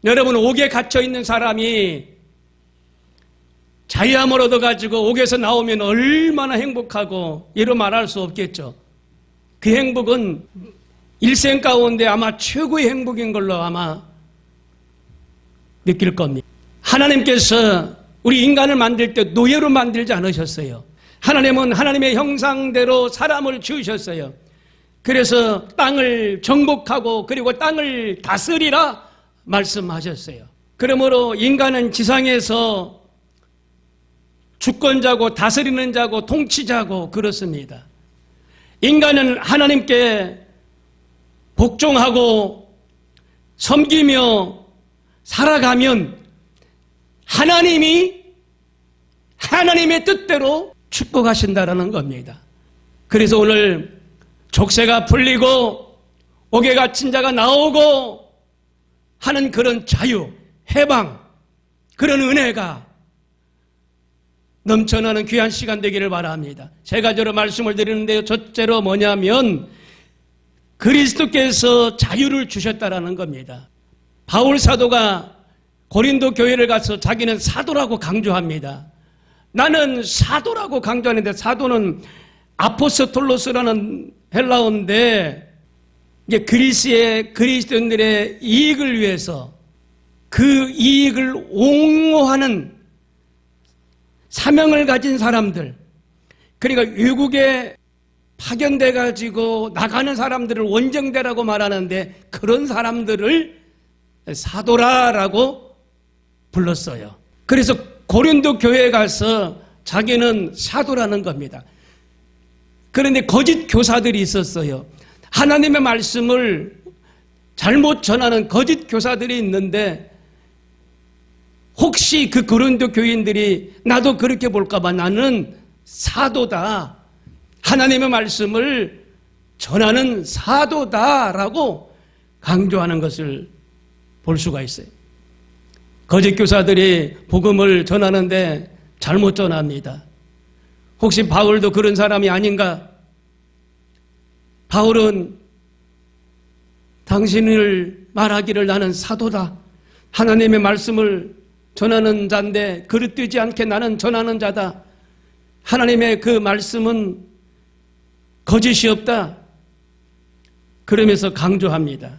여러분, 옥에 갇혀 있는 사람이 자유함을 얻어가지고 옥에서 나오면 얼마나 행복하고 이루 말할 수 없겠죠. 그 행복은 일생 가운데 아마 최고의 행복인 걸로 아마 느낄 겁니다. 하나님께서 우리 인간을 만들 때 노예로 만들지 않으셨어요. 하나님은 하나님의 형상대로 사람을 지으셨어요. 그래서 땅을 정복하고 그리고 땅을 다스리라 말씀하셨어요. 그러므로 인간은 지상에서 주권자고 다스리는 자고 통치자고 그렇습니다. 인간은 하나님께 복종하고 섬기며 살아가면 하나님이 하나님의 뜻대로 축복하신다라는 겁니다. 그래서 오늘 족쇄가 풀리고 옥에 갇힌 자가 나오고 하는 그런 자유, 해방, 그런 은혜가 넘쳐나는 귀한 시간 되기를 바랍니다. 세 가지로 말씀을 드리는데요. 첫째로 뭐냐면 그리스도께서 자유를 주셨다라는 겁니다. 바울 사도가 고린도 교회를 가서 자기는 사도라고 강조합니다. 나는 사도라고 강조하는데, 사도는 아포스톨로스라는 헬라어인데 이게 그리스도인들의 이익을 위해서 그 이익을 옹호하는 사명을 가진 사람들, 그러니까 외국에 파견돼 가지고 나가는 사람들을 원정대라고 말하는데 그런 사람들을 사도라라고 불렀어요. 그래서 고린도 교회에 가서 자기는 사도라는 겁니다. 그런데 거짓 교사들이 있었어요. 하나님의 말씀을 잘못 전하는 거짓 교사들이 있는데, 혹시 그 고린도 교인들이 나도 그렇게 볼까봐 나는 사도다, 하나님의 말씀을 전하는 사도다라고 강조하는 것을 볼 수가 있어요. 거짓 교사들이 복음을 전하는데 잘못 전합니다. 혹시 바울도 그런 사람이 아닌가? 바울은 당신을 말하기를 나는 사도다, 하나님의 말씀을 전하는 자인데 그릇되지 않게 나는 전하는 자다, 하나님의 그 말씀은 거짓이 없다, 그러면서 강조합니다.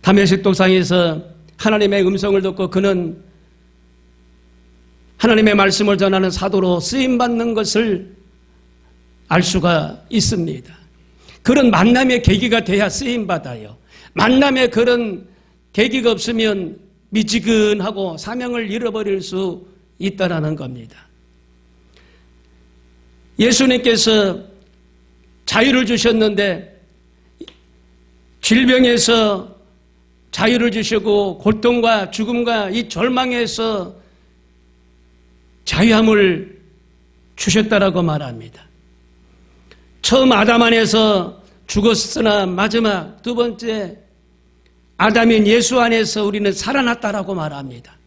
다메섹 도상에서 하나님의 음성을 듣고 그는 하나님의 말씀을 전하는 사도로 쓰임받는 것을 알 수가 있습니다. 그런 만남의 계기가 돼야 쓰임받아요. 만남의 그런 계기가 없으면 미지근하고 사명을 잃어버릴 수 있다는 겁니다. 예수님께서 자유를 주셨는데 질병에서 자유를 주시고 고통과 죽음과 이 절망에서 자유함을 주셨다라고 말합니다. 처음 아담 안에서 죽었으나 마지막 두 번째 아담인 예수 안에서 우리는 살아났다라고 말합니다.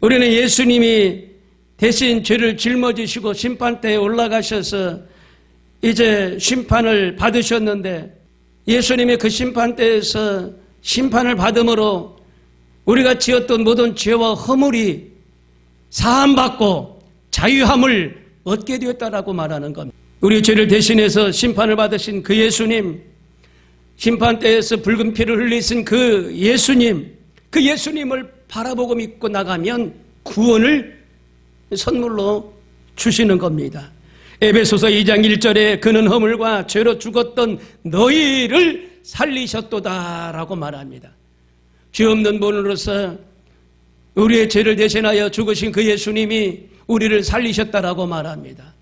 우리는 예수님이 대신 죄를 짊어지시고 심판대에 올라가셔서 이제 심판을 받으셨는데, 예수님의 그 심판대에서 심판을 받음으로 우리가 지었던 모든 죄와 허물이 사함받고 자유함을 얻게 되었다라고 말하는 겁니다. 우리 죄를 대신해서 심판을 받으신 그 예수님, 심판대에서 붉은 피를 흘리신 그 예수님, 그 예수님을 바라보고 믿고 나가면 구원을 선물로 주시는 겁니다. 에베소서 2장 1절에 그는 허물과 죄로 죽었던 너희를 살리셨도다라고 말합니다. 죄 없는 분으로서 우리의 죄를 대신하여 죽으신 그 예수님이 우리를 살리셨다라고 말합니다.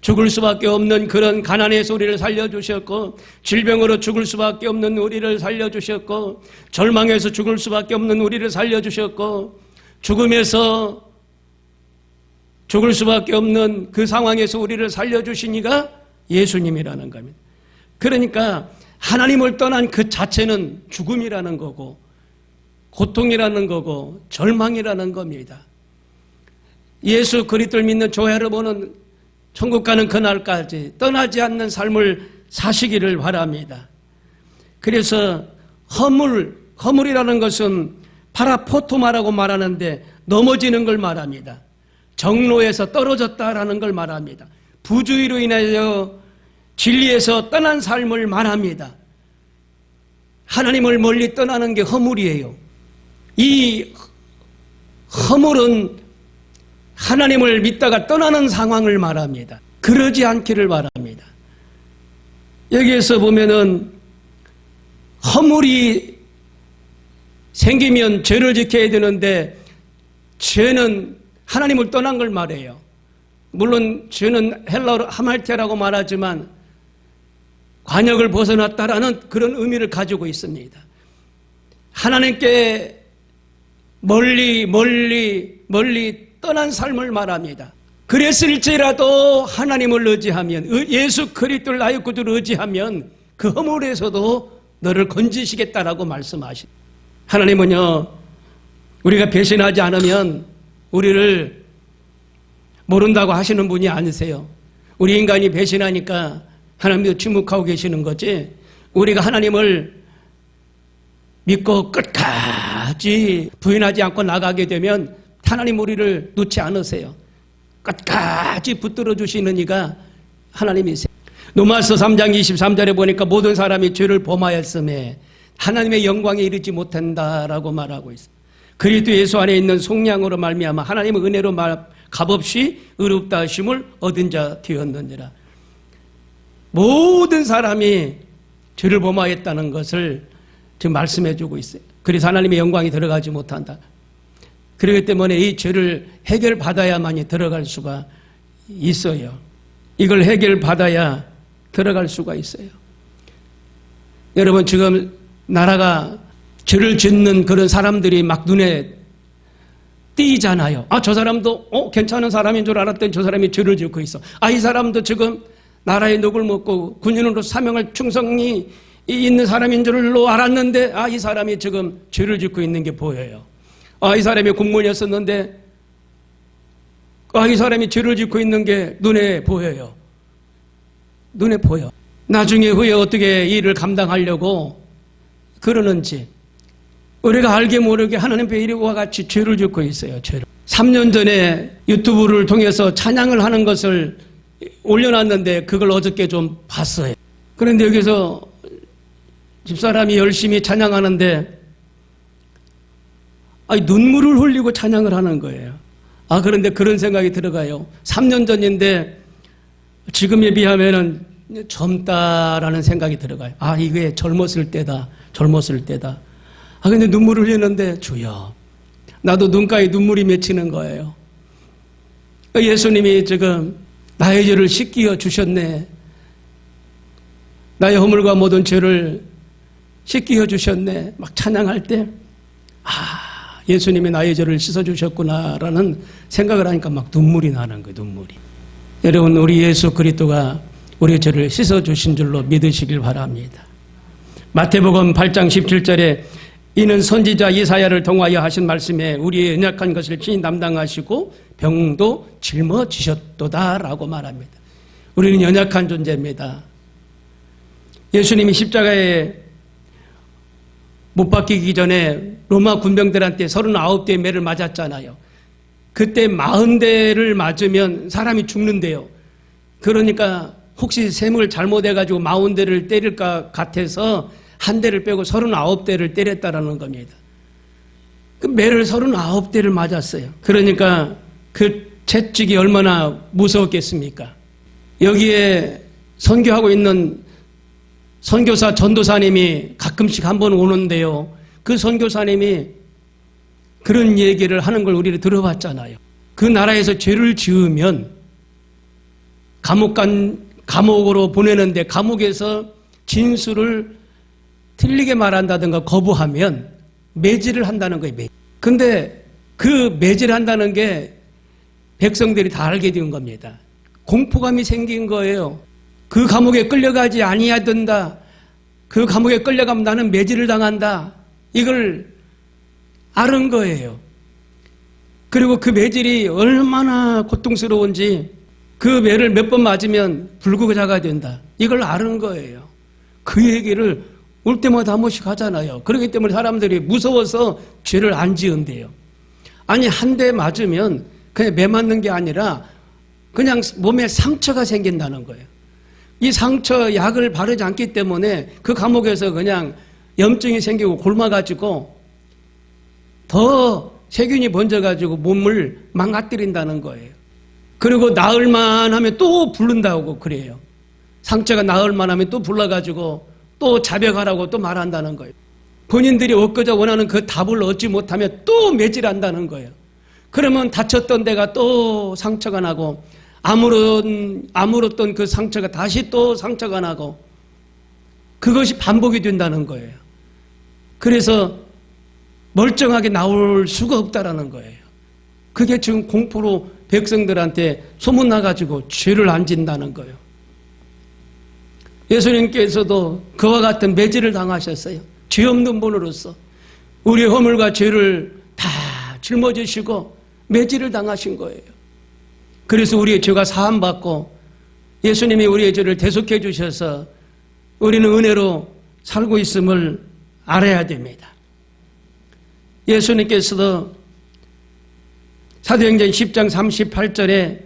죽을 수밖에 없는 그런 가난에서 우리를 살려주셨고, 질병으로 죽을 수밖에 없는 우리를 살려주셨고, 절망에서 죽을 수밖에 없는 우리를 살려주셨고, 죽음에서 죽을 수밖에 없는 그 상황에서 우리를 살려주신 이가 예수님이라는 겁니다. 그러니까 하나님을 떠난 그 자체는 죽음이라는 거고 고통이라는 거고 절망이라는 겁니다. 예수 그리스도를 믿는 교회를 보는 천국 가는 그날까지 떠나지 않는 삶을 사시기를 바랍니다. 그래서 허물이라는 것은 파라포토마라고 말하는데 넘어지는 걸 말합니다. 정로에서 떨어졌다라는 걸 말합니다. 부주의로 인하여 진리에서 떠난 삶을 말합니다. 하나님을 멀리 떠나는 게 허물이에요. 이 허물은 하나님을 믿다가 떠나는 상황을 말합니다. 그러지 않기를 바랍니다. 여기에서 보면은 허물이 생기면 죄를 지켜야 되는데 죄는 하나님을 떠난 걸 말해요. 물론 죄는 헬라어로 하말테라고 말하지만 관역을 벗어났다라는 그런 의미를 가지고 있습니다. 하나님께 멀리 떠난 삶을 말합니다. 그랬을지라도 하나님을 의지하면, 예수 그리스도를 나의 구주를 의지하면 그 허물에서도 너를 건지시겠다라고 말씀하십니다. 하나님은요, 우리가 배신하지 않으면 우리를 모른다고 하시는 분이 아니세요. 우리 인간이 배신하니까 하나님도 침묵하고 계시는 거지, 우리가 하나님을 믿고 끝까지 부인하지 않고 나가게 되면 하나님 우리를 놓지 않으세요. 끝까지 붙들어 주시는 이가 하나님이세요. 로마서 3장 23절에 보니까 모든 사람이 죄를 범하였음에 하나님의 영광에 이르지 못한다라고 말하고 있어요. 그리스도 예수 안에 있는 속량으로 말미암아 하나님의 은혜로 값없이 의롭다 하심을 얻은 자 되었느니라. 모든 사람이 죄를 범하였다는 것을 지금 말씀해 주고 있어요. 그래서 하나님의 영광이 들어가지 못한다. 그렇기 때문에 이 죄를 해결받아야만이 들어갈 수가 있어요. 이걸 해결받아야 들어갈 수가 있어요. 여러분, 지금 나라가 죄를 짓는 그런 사람들이 막 눈에 띄잖아요. 아, 저 사람도 괜찮은 사람인 줄 알았더니 저 사람이 죄를 짓고 있어. 아, 이 사람도 지금 나라의 녹을 먹고 군인으로 사명할 충성이 있는 사람인 줄로 알았는데, 아, 이 사람이 지금 죄를 짓고 있는 게 보여요. 아, 이 사람이 공무원이었었는데, 아, 이 사람이 죄를 짓고 있는 게 눈에 보여요. 눈에 보여. 나중에 후에 어떻게 이 일을 감당하려고 그러는지 우리가 알게 모르게 하나님 배이와 같이 죄를 짓고 있어요. 죄를. 3년 전에 유튜브를 통해서 찬양을 하는 것을 올려놨는데 그걸 어저께 좀 봤어요. 그런데 여기서 집사람이 열심히 찬양하는데 눈물을 흘리고 찬양을 하는 거예요. 그런데 그런 생각이 들어가요. 3년 전인데 지금에 비하면은 젊다라는 생각이 들어가요. 이게 젊었을 때다. 근데 눈물을 흘리는데 주여, 나도 눈가에 눈물이 맺히는 거예요. 예수님이 지금 나의 죄를 씻겨 주셨네. 나의 허물과 모든 죄를 씻겨 주셨네. 막 찬양할 때 예수님이 나의 죄를 씻어주셨구나라는 생각을 하니까 막 눈물이 나는 거예요. 눈물이. 여러분, 우리 예수 그리스도가 우리의 죄를 씻어주신 줄로 믿으시길 바랍니다. 마태복음 8장 17절에 이는 선지자 이사야를 통하여 하신 말씀에 우리의 연약한 것을 친히 담당하시고 병도 짊어지셨도다라고 말합니다. 우리는 연약한 존재입니다. 예수님이 십자가에 못 박히기 전에 로마 군병들한테 39대의 매를 맞았잖아요. 그때 40대를 맞으면 사람이 죽는데요. 그러니까 혹시 셈을 잘못해가지고 40대를 때릴 것 같아서 한 대를 빼고 39대를 때렸다라는 겁니다. 그 매를 39대를 맞았어요. 그러니까 그 채찍이 얼마나 무서웠겠습니까? 여기에 선교하고 있는 선교사 전도사님이 가끔씩 한번 오는데요. 그 선교사님이 그런 얘기를 하는 걸 우리를 들어봤잖아요. 그 나라에서 죄를 지으면 감옥으로 보내는데 감옥에서 진술을 틀리게 말한다든가 거부하면 매질을 한다는 거예요. 근데 그 매질을 한다는 게 백성들이 다 알게 된 겁니다. 공포감이 생긴 거예요. 그 감옥에 끌려가지 아니해야 된다. 그 감옥에 끌려가면 나는 매질을 당한다. 이걸 아는 거예요. 그리고 그 매질이 얼마나 고통스러운지 그 매를 몇 번 맞으면 불구자가 된다. 이걸 아는 거예요. 그 얘기를 올 때마다 한 번씩 하잖아요. 그렇기 때문에 사람들이 무서워서 죄를 안 지은대요. 아니, 한 대 맞으면 그냥 매 맞는 게 아니라 그냥 몸에 상처가 생긴다는 거예요. 이 상처 약을 바르지 않기 때문에 그 감옥에서 그냥 염증이 생기고 곪아가지고 더 세균이 번져가지고 몸을 망가뜨린다는 거예요. 그리고 나을만 하면 또 부른다고 그래요. 상처가 나을만 하면 또 불러가지고 또 자백하라고 또 말한다는 거예요. 본인들이 얻고자 원하는 그 답을 얻지 못하면 또 매질한다는 거예요. 그러면 다쳤던 데가 또 상처가 나고 아물었던 그 상처가 다시 또 상처가 나고 그것이 반복이 된다는 거예요. 그래서 멀쩡하게 나올 수가 없다라는 거예요. 그게 지금 공포로 백성들한테 소문나가지고 죄를 안 진다는 거예요. 예수님께서도 그와 같은 매질을 당하셨어요. 죄 없는 분으로서 우리의 허물과 죄를 다 짊어지시고 매질을 당하신 거예요. 그래서 우리의 죄가 사함받고 예수님이 우리의 죄를 대속해 주셔서 우리는 은혜로 살고 있음을 알아야 됩니다. 예수님께서도 사도행전 10장 38절에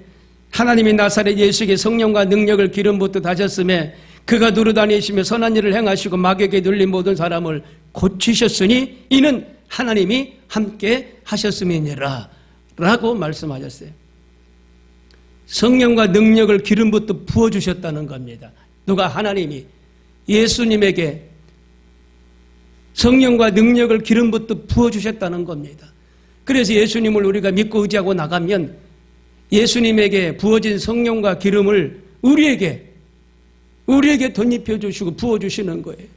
하나님이 나사렛 예수에게 성령과 능력을 기름 붓듯 하셨음에 그가 두루다니시며 선한 일을 행하시고 마귀에게 눌린 모든 사람을 고치셨으니 이는 하나님이 함께 하셨음이니라 라고 말씀하셨어요. 성령과 능력을 기름 붓듯 부어주셨다는 겁니다. 누가? 하나님이 예수님에게 성령과 능력을 기름 붓듯 부어주셨다는 겁니다. 그래서 예수님을 우리가 믿고 의지하고 나가면 예수님에게 부어진 성령과 기름을 우리에게 덧입혀 주시고 부어주시는 거예요.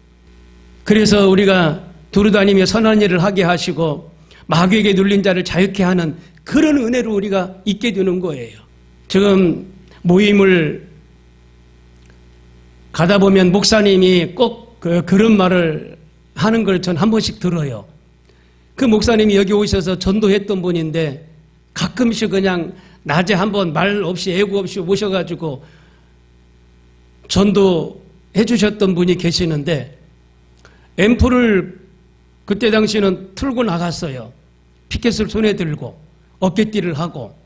그래서 우리가 두루다니며 선한 일을 하게 하시고 마귀에게 눌린 자를 자유케 하는 그런 은혜를 우리가 있게 되는 거예요. 지금 모임을 가다 보면 목사님이 꼭 그런 말을 하는 걸 전 한 번씩 들어요. 그 목사님이 여기 오셔서 전도했던 분인데 가끔씩 그냥 낮에 한번 말 없이 애구 없이 오셔가지고 전도해 주셨던 분이 계시는데 앰프를 그때 당시는 틀고 나갔어요. 피켓을 손에 들고 어깨띠를 하고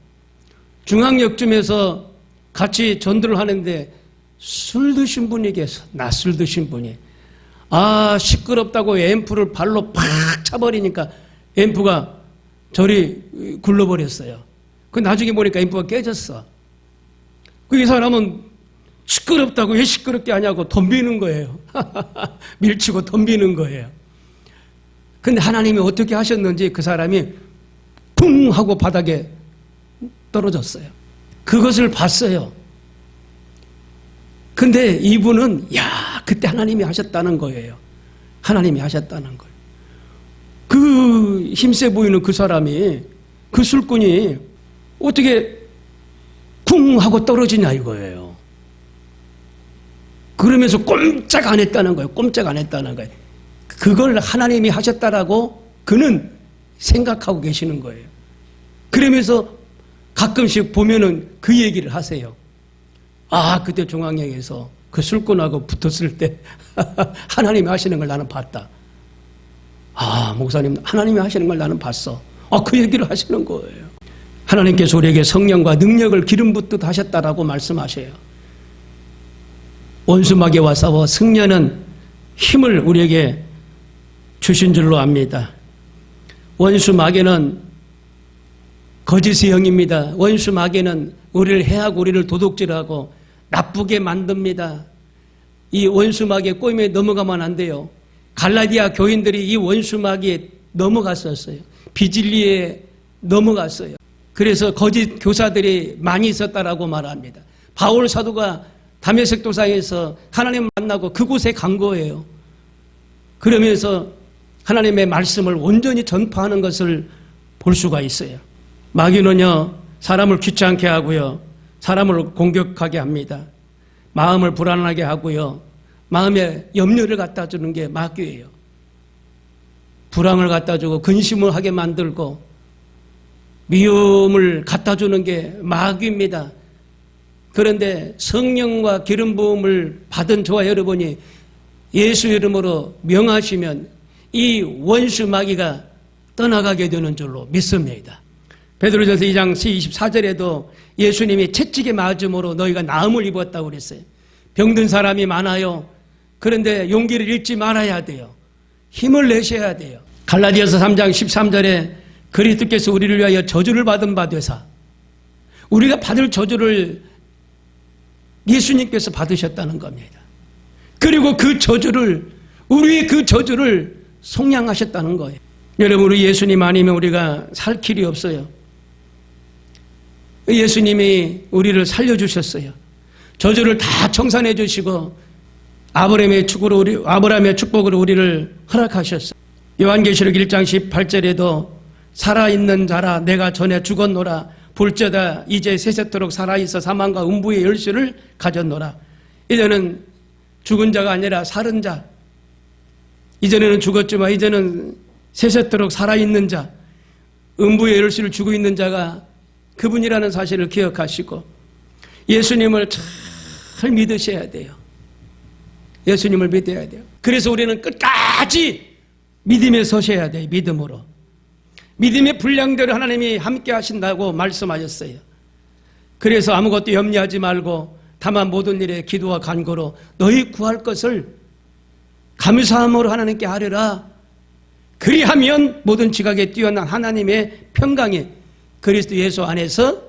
중앙역쯤에서 같이 전도를 하는데 술 드신 분이 계셔. 낮술 드신 분이. 시끄럽다고 앰프를 발로 팍 차버리니까 앰프가 저리 굴러버렸어요. 그 나중에 보니까 앰프가 깨졌어. 그 사람은 시끄럽다고 왜 시끄럽게 하냐고 덤비는 거예요. 밀치고 덤비는 거예요. 근데 하나님이 어떻게 하셨는지 그 사람이 쿵 하고 바닥에 떨어졌어요. 그것을 봤어요. 근데 이분은 그때 하나님이 하셨다는 거예요. 하나님이 하셨다는 거예요. 그 힘세 보이는 그 사람이, 그 술꾼이 어떻게 쿵 하고 떨어지냐 이거예요. 그러면서 꼼짝 안 했다는 거예요. 꼼짝 안 했다는 거예요. 그걸 하나님이 하셨다라고 그는 생각하고 계시는 거예요. 그러면서 가끔씩 보면은 그 얘기를 하세요. 그때 중앙역에서 그 술꾼하고 붙었을 때 하나님이 하시는 걸 나는 봤다. 목사님 하나님이 하시는 걸 나는 봤어. 그 얘기를 하시는 거예요. 하나님께서 우리에게 성령과 능력을 기름 붓듯 하셨다라고 말씀하셔요. 원수마귀와 싸워 승려는 힘을 우리에게 주신 줄로 압니다. 원수마귀는 거짓의 영입니다. 원수마귀는 우리를 해하고 우리를 도둑질하고 나쁘게 만듭니다. 이 원수마귀의 꼬임에 넘어가면 안 돼요. 갈라디아 교인들이 이 원수마귀에 넘어갔었어요. 비진리에 넘어갔어요. 그래서 거짓 교사들이 많이 있었다라고 말합니다. 바울 사도가 다메섹 도상에서 하나님 만나고 그곳에 간 거예요. 그러면서 하나님의 말씀을 온전히 전파하는 것을 볼 수가 있어요. 마귀는요, 사람을 귀찮게 하고요, 사람을 공격하게 합니다. 마음을 불안하게 하고요, 마음에 염려를 갖다 주는 게 마귀예요. 불안을 갖다 주고 근심을 하게 만들고 미움을 갖다 주는 게 마귀입니다. 그런데 성령과 기름 부음을 받은 저와 여러분이 예수 이름으로 명하시면 이 원수 마귀가 떠나가게 되는 줄로 믿습니다. 베드로전서 2장 24절에도 예수님이 채찍에 맞음으로 너희가 나음을 입었다고 그랬어요. 병든 사람이 많아요. 그런데 용기를 잃지 말아야 돼요. 힘을 내셔야 돼요. 갈라디아서 3장 13절에 그리스도께서 우리를 위하여 저주를 받은 바 되사, 우리가 받을 저주를 예수님께서 받으셨다는 겁니다. 그리고 그 저주를, 우리의 그 저주를 속량하셨다는 거예요. 여러분, 우리 예수님 아니면 우리가 살 길이 없어요. 예수님이 우리를 살려주셨어요. 저주를 다 청산해 주시고 아브라함의 축복으로 우리를 허락하셨어요. 요한계시록 1장 18절에도 살아있는 자라 내가 전에 죽었노라 볼저다 이제 세세토록 살아있어 사망과 음부의 열쇠를 가졌노라. 이제는 죽은 자가 아니라 살은 자, 이전에는 죽었지만 이제는 세세토록 살아있는 자, 음부의 열쇠를 쥐고 있는 자가 그분이라는 사실을 기억하시고 예수님을 잘 믿으셔야 돼요. 예수님을 믿어야 돼요. 그래서 우리는 끝까지 믿음에 서셔야 돼요. 믿음으로. 믿음의 분량대로 하나님이 함께 하신다고 말씀하셨어요. 그래서 아무것도 염려하지 말고 다만 모든 일에 기도와 간구로 너희 구할 것을 감사함으로 하나님께 아뢰라. 그리하면 모든 지각에 뛰어난 하나님의 평강이 그리스도 예수 안에서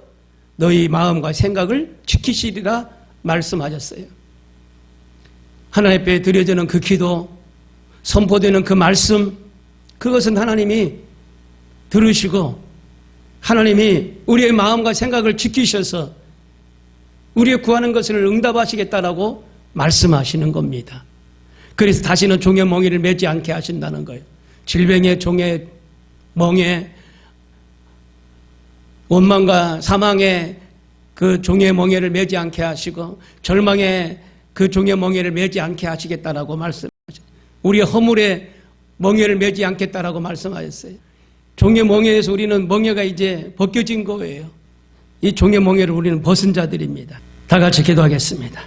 너희 마음과 생각을 지키시리라 말씀하셨어요. 하나님 앞에 드려지는 그 기도, 선포되는 그 말씀, 그것은 하나님이 들으시고 하나님이 우리의 마음과 생각을 지키셔서 우리의 구하는 것을 응답하시겠다라고 말씀하시는 겁니다. 그래서 다시는 종의 멍에를 매지 않게 하신다는 거예요. 질병의 종의 멍에, 원망과 사망의 그 종의 멍에를 매지 않게 하시고 절망의 그 종의 멍에를 매지 않게 하시겠다라고 말씀하셨어요. 우리의 허물의 멍에를 매지 않겠다라고 말씀하셨어요. 종의 멍에에서 우리는 멍에가 이제 벗겨진 거예요. 이 종의 멍에를 우리는 벗은 자들입니다. 다 같이 기도하겠습니다.